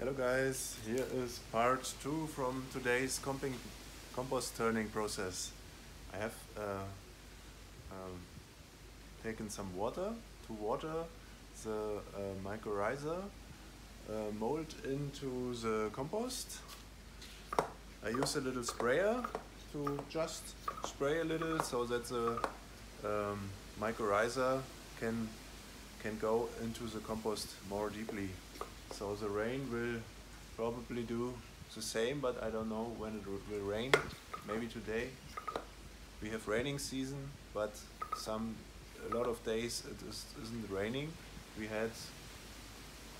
Hello guys, here is part 2 from today's compost turning process. I have taken some water to water the mycorrhiza mold into the compost. I use a little sprayer to just spray a little so that the mycorrhiza can go into the compost more deeply. So the rain will probably do the same, but I don't know when it will rain. Maybe today. We have raining season, but a lot of days it isn't raining. We had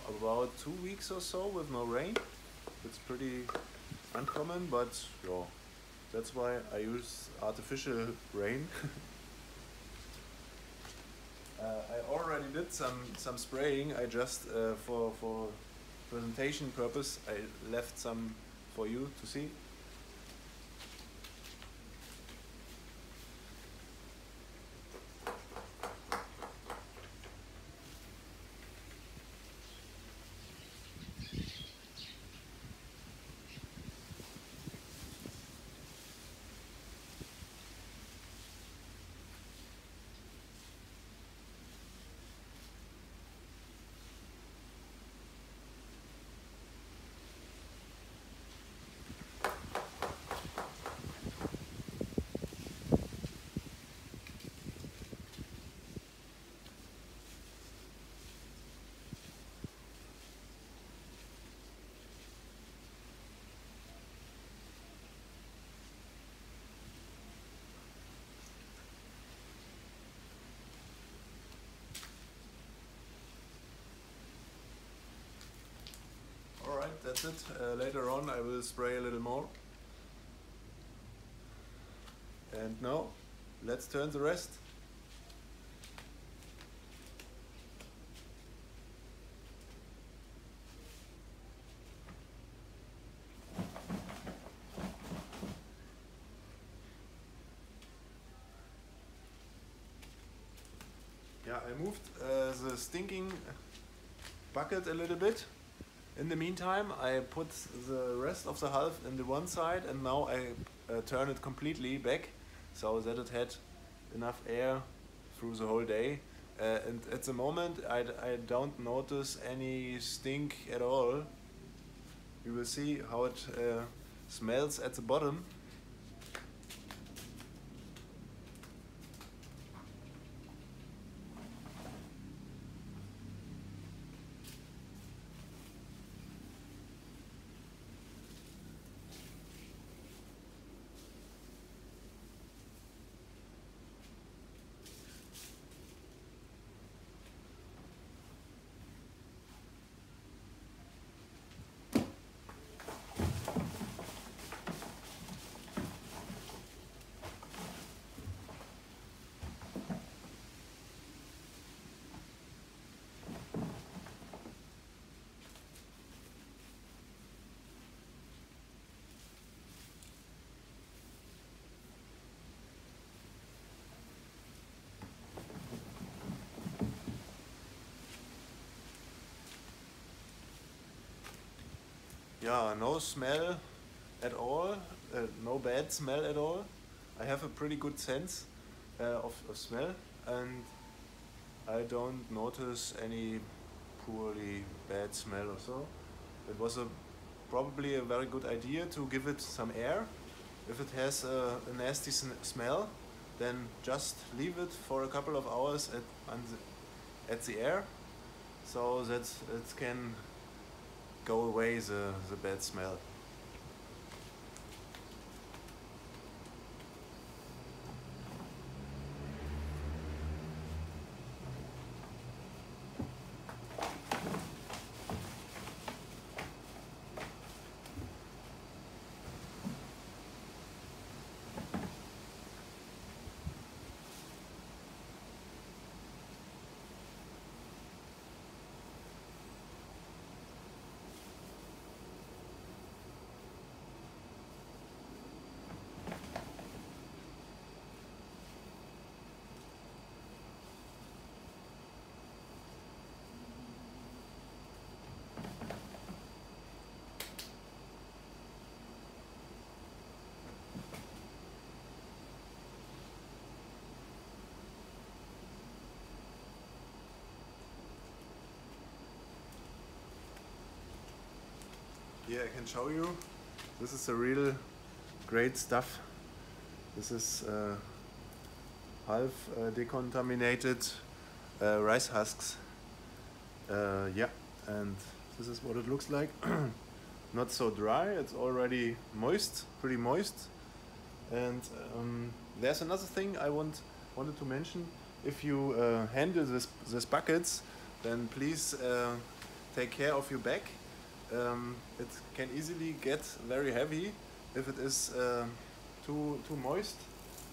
about 2 weeks or so with no rain. It's pretty uncommon, but yeah, that's why I use artificial rain. I already did some spraying. I just for presentation purpose I left some for you to see. Alright, that's it. Later on I will spray a little more. And now, let's turn the rest. Yeah, I moved the stinking bucket a little bit. In the meantime, I put the rest of the half in the one side, and now I turn it completely back so that it had enough air through the whole day. And at the moment, I don't notice any stink at all. You will see how it smells at the bottom. Yeah, no smell at all, no bad smell at all. I have a pretty good sense of smell, and I don't notice any poorly bad smell or so. It was probably a very good idea to give it some air. If it has a nasty smell, then just leave it for a couple of hours at the air, so that it can go away the bad smell. Here I can show you. This is a real great stuff. This is half decontaminated rice husks. Yeah, and this is what it looks like. Not so dry, it's already moist, pretty moist. And there's another thing I wanted to mention. If you handle this buckets, then please take care of your bag. It can easily get very heavy if it is too moist,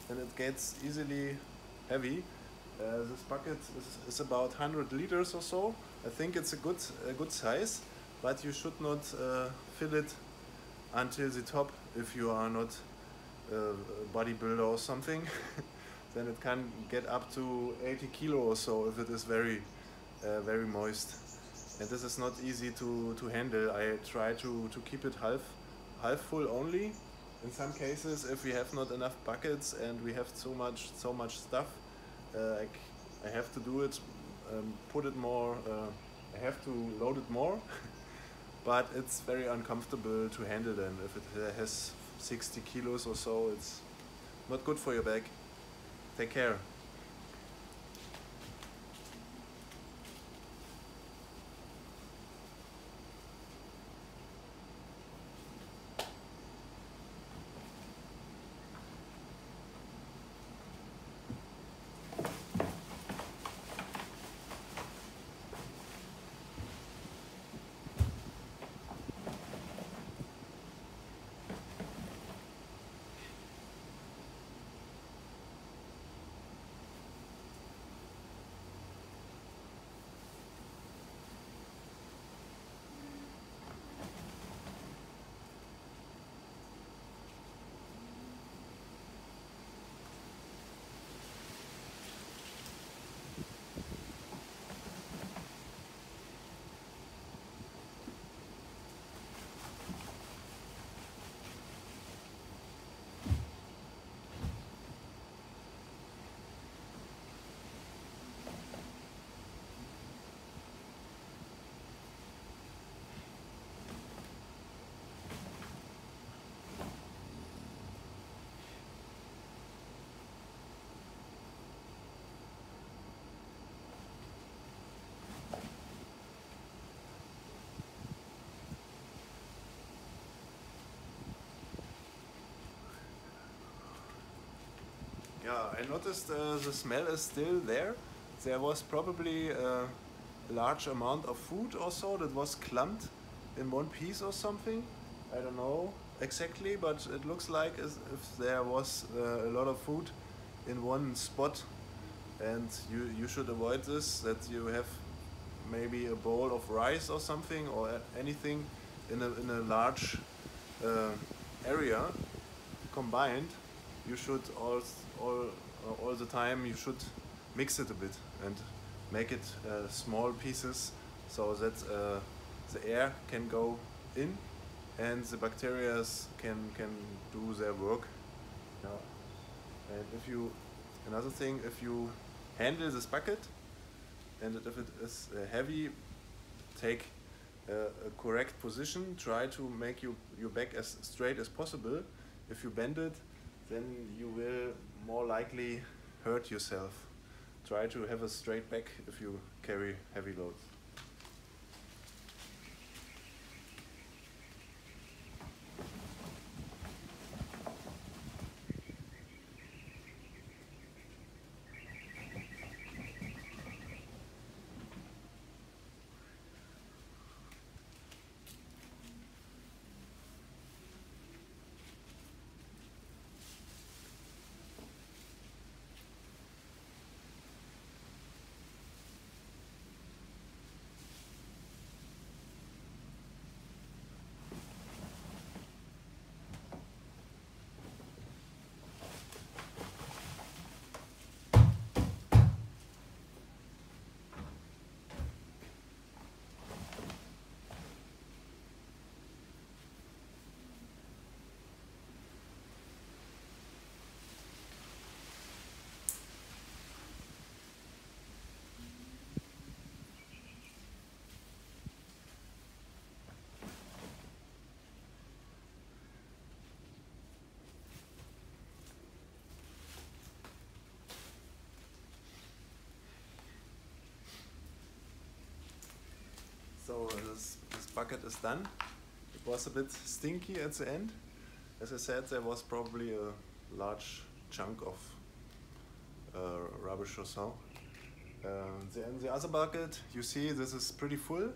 then it gets easily heavy. This bucket is about 100 liters or so. I think it's a good size, but you should not fill it until the top if you are not a bodybuilder or something. Then it can get up to 80 kilo or so if it is very moist. And this is not easy to handle. I try to keep it half full only. In some cases, if we have not enough buckets and we have so much stuff, I have to do it, put it more. I have to load it more, but it's very uncomfortable to handle them. If it has 60 kilos or so, it's not good for your bag. Take care. Yeah, I noticed the smell is still there. There was probably a large amount of food or so that was clumped in one piece or something. I don't know exactly, but it looks like as if there was a lot of food in one spot. And you should avoid this, that you have maybe a bowl of rice or something or anything in a large area combined. You should all the time you should mix it a bit and make it small pieces so that the air can go in and the bacteria can do their work. Yeah. And another thing, if you handle this bucket and if it is heavy, take a correct position. Try to make your back as straight as possible. If you bend it, then you will more likely hurt yourself. Try to have a straight back if you carry heavy loads. So this bucket is done. It was a bit stinky at the end. As I said, there was probably a large chunk of rubbish or so. In the other bucket, you see this is pretty full.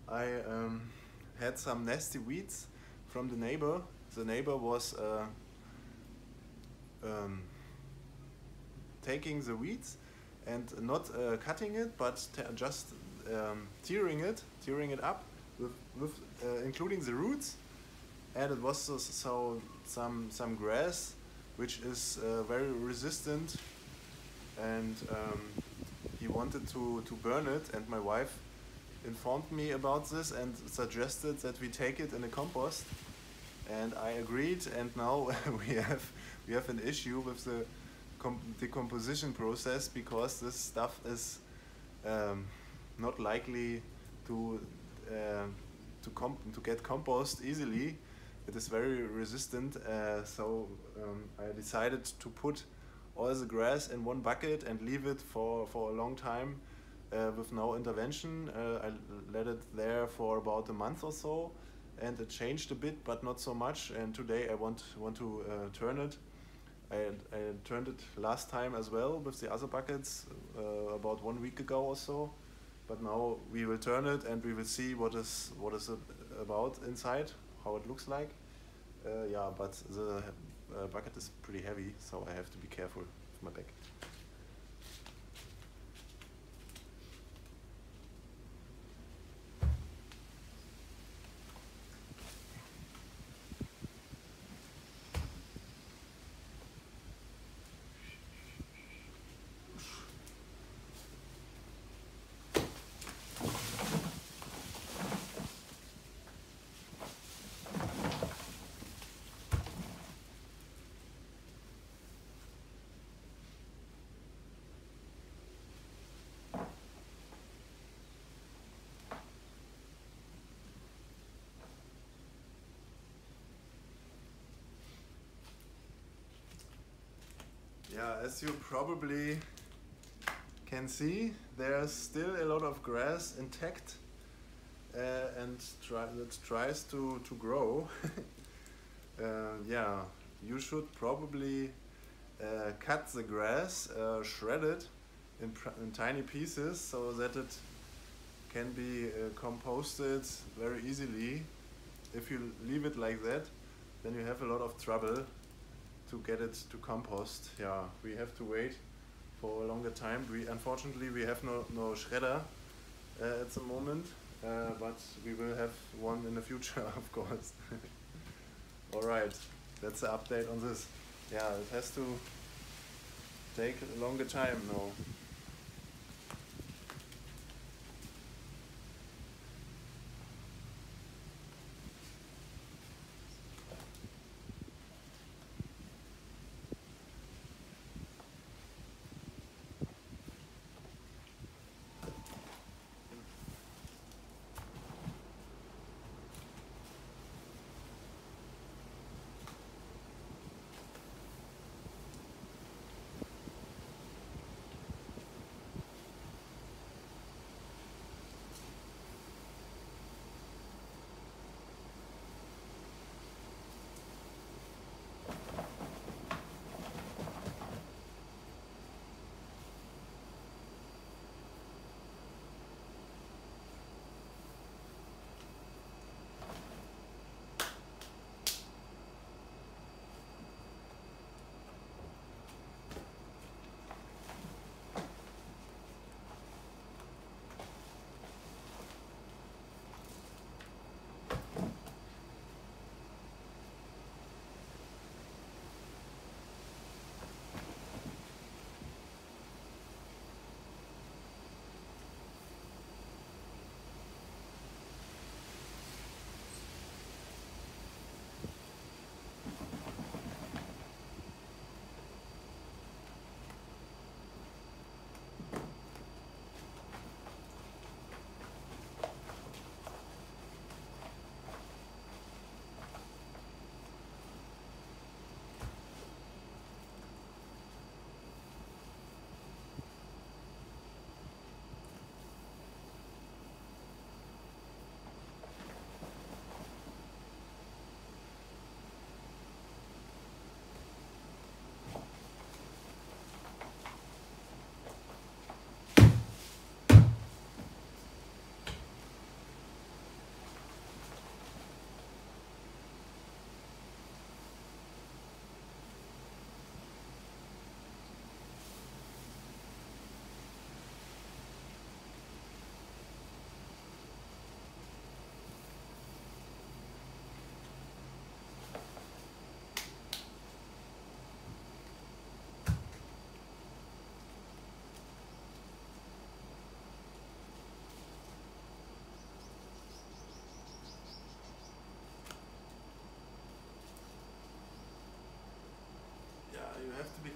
I had some nasty weeds from the neighbor. The neighbor was taking the weeds and not cutting it, but just tearing it up with including the roots. And it was so some grass which is very resistant, and he wanted to burn it, and my wife informed me about this and suggested that we take it in a compost, and I agreed, and now we have an issue with the decomposition process, because this stuff is not likely to get compost easily. It is very resistant, so I decided to put all the grass in one bucket and leave it for a long time with no intervention. I let it there for about a month or so, and it changed a bit, but not so much. And today I want to turn it. I turned it last time as well with the other buckets about 1 week ago or so. But now we will turn it and we will see what is it about inside, how it looks like. Yeah, but the bucket is pretty heavy, so I have to be careful with my back. Yeah, as you probably can see, there's still a lot of grass intact and that tries to grow. Yeah, you should probably cut the grass, shred it in tiny pieces so that it can be composted very easily. If you leave it like that, then you have a lot of trouble to get it to compost. Yeah, we have to wait for a longer time. Unfortunately we have no shredder at the moment, but we will have one in the future, of course. Alright, that's the update on this. Yeah, it has to take a longer time now.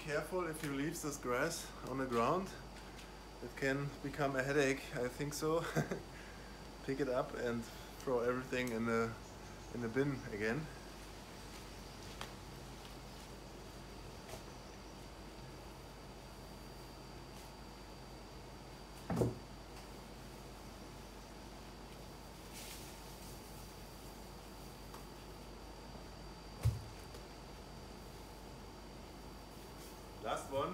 careful if you leave this grass on the ground. It can become a headache, I think so. Pick it up and throw everything in the bin again. Last one.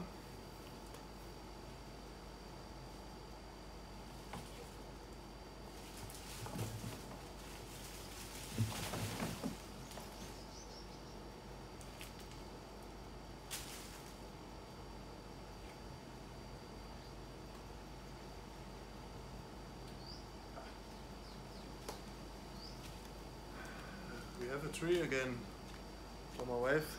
We have a tree again for my wife.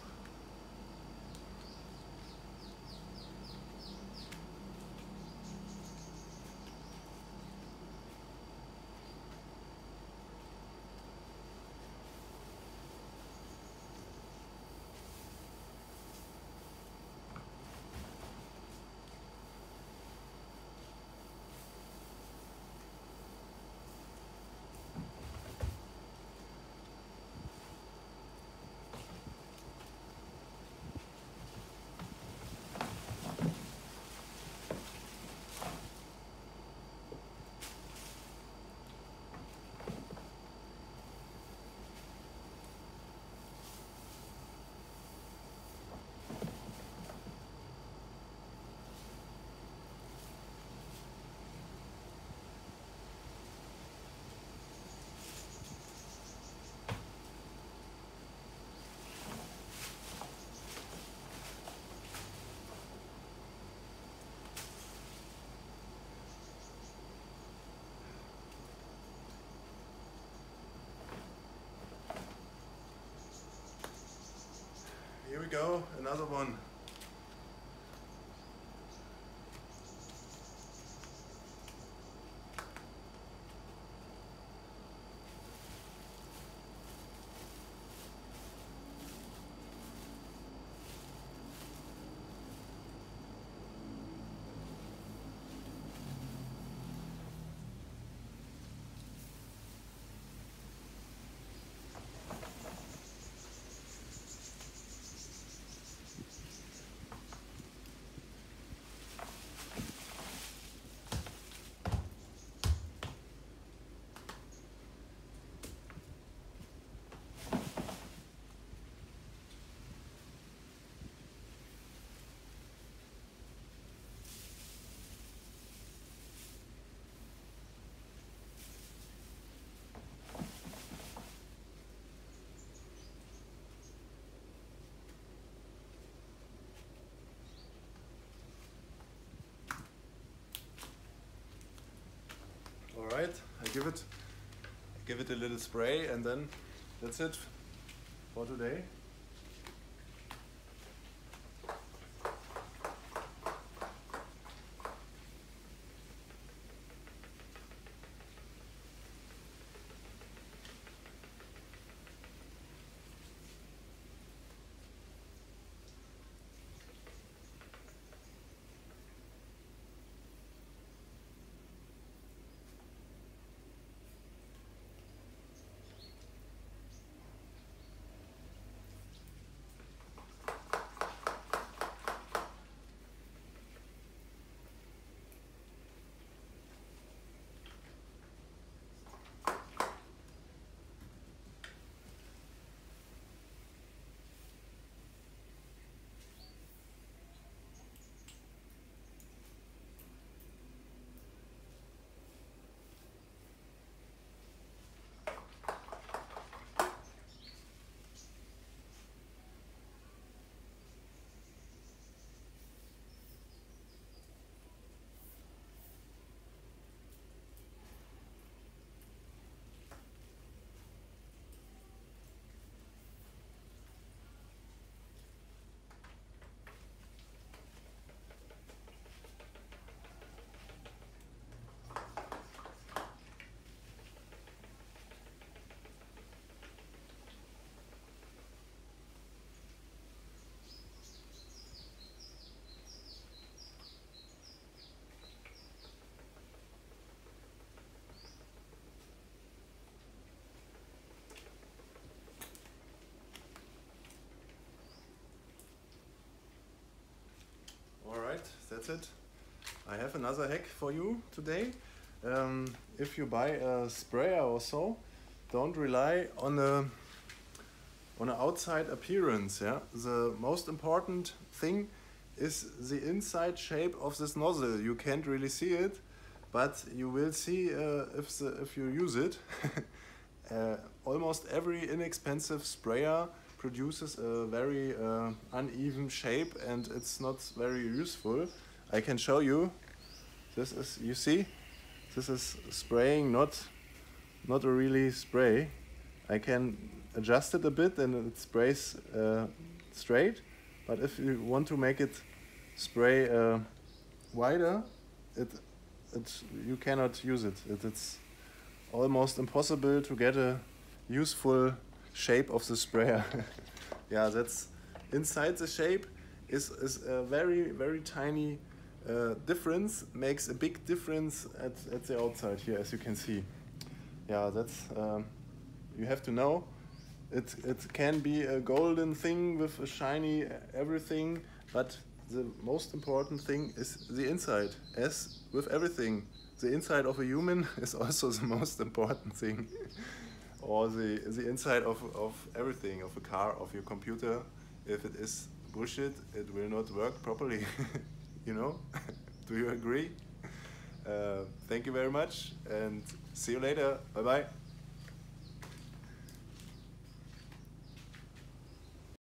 Here we go, another one. Alright, I give it a little spray and then that's it for today. that's it. I have another hack for you today. If you buy a sprayer or so, don't rely on an outside appearance. Yeah, the most important thing is the inside shape of this nozzle. You can't really see it, but you will see if you use it. Almost every inexpensive sprayer produces a very uneven shape, and it's not very useful. I can show you. This is, you see, this is spraying, not a really spray. I can adjust it a bit and it sprays straight, but if you want to make it spray wider, you cannot use it. It's almost impossible to get a useful shape of the sprayer. Yeah, that's inside the shape is a very tiny difference, makes a big difference at the outside here, as you can see. Yeah, that's you have to know. It can be a golden thing with a shiny everything, but the most important thing is the inside. As with everything, the inside of a human is also the most important thing. Or the inside of everything, of a car, of your computer. If it is bullshit, it will not work properly. You know? Do you agree? Thank you very much and see you later. Bye bye.